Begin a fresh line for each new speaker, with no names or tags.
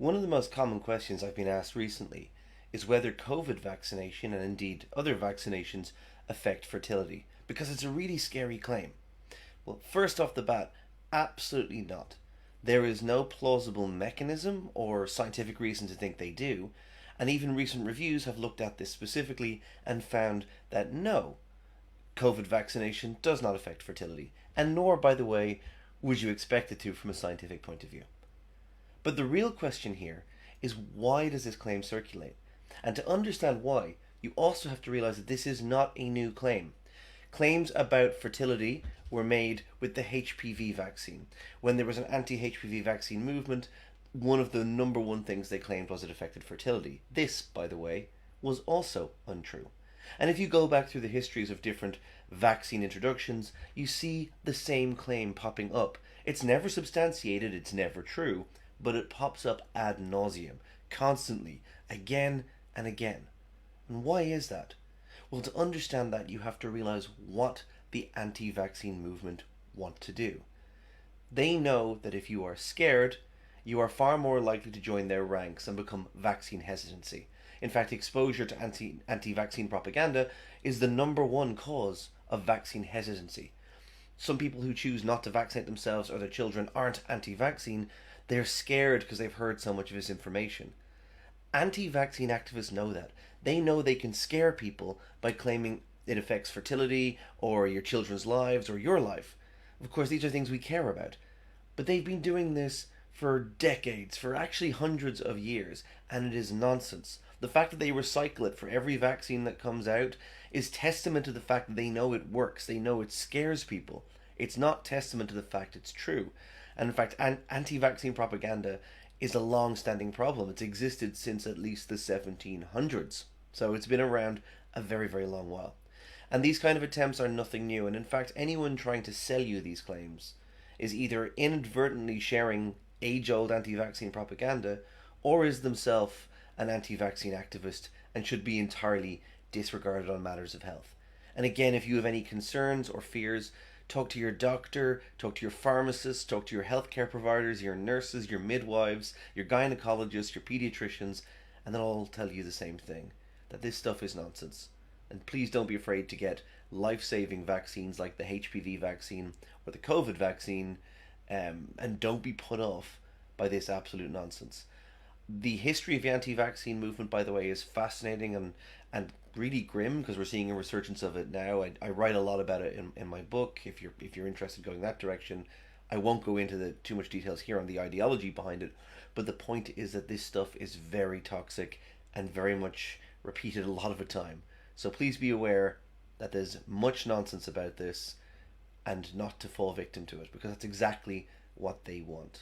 One of the most common questions I've been asked recently is whether COVID vaccination and indeed other vaccinations affect fertility, because it's a really scary claim. Well, first off the bat, absolutely not. There is no plausible mechanism or scientific reason to think they do, and even recent reviews have looked at this specifically and found that no, COVID vaccination does not affect fertility, and nor, by the way, would you expect it to from a scientific point of view. But the real question here is, why does this claim circulate? And to understand why, you also have to realize that this is not a new claim. Claims about fertility were made with the HPV vaccine. When there was an anti-HPV vaccine movement, one of the number one things they claimed was it affected fertility. This, by the way, was also untrue. And if you go back through the histories of different vaccine introductions, you see the same claim popping up. It's never substantiated, it's never true, but it pops up ad nauseum, constantly, again and again. And why is that? Well, to understand that, you have to realize what the anti-vaccine movement want to do. They know that if you are scared, you are far more likely to join their ranks and become vaccine hesitancy. In fact, exposure to anti-vaccine propaganda is the number one cause of vaccine hesitancy. Some people who choose not to vaccinate themselves or their children aren't anti-vaccine, they're scared because they've heard so much of this information. Anti-vaccine activists know that. They know they can scare people by claiming it affects fertility or your children's lives or your life. Of course, these are things we care about. But they've been doing this for decades, for actually hundreds of years, and it is nonsense. The fact that they recycle it for every vaccine that comes out is testament to the fact that they know it works. They know it scares people. It's not testament to the fact it's true. And in fact, anti-vaccine propaganda is a long-standing problem. It's existed since at least the 1700s. So it's been around a very, very long while. And these kind of attempts are nothing new. And in fact, anyone trying to sell you these claims is either inadvertently sharing age-old anti-vaccine propaganda or is themselves an anti-vaccine activist and should be entirely disregarded on matters of health. And again, if you have any concerns or fears, talk to your doctor, talk to your pharmacist, talk to your healthcare providers, your nurses, your midwives, your gynecologists, your pediatricians, and they'll all tell you the same thing, that this stuff is nonsense. And please don't be afraid to get life-saving vaccines like the HPV vaccine or the COVID vaccine, and don't be put off by this absolute nonsense. The history of the anti-vaccine movement, by the way, is fascinating and really grim because we're seeing a resurgence of it now. I write a lot about it in my book. If you're interested in going that direction, I won't go into the too much details here on the ideology behind it. But the point is that this stuff is very toxic and very much repeated a lot of the time. So please be aware that there's much nonsense about this and not to fall victim to it, because that's exactly what they want.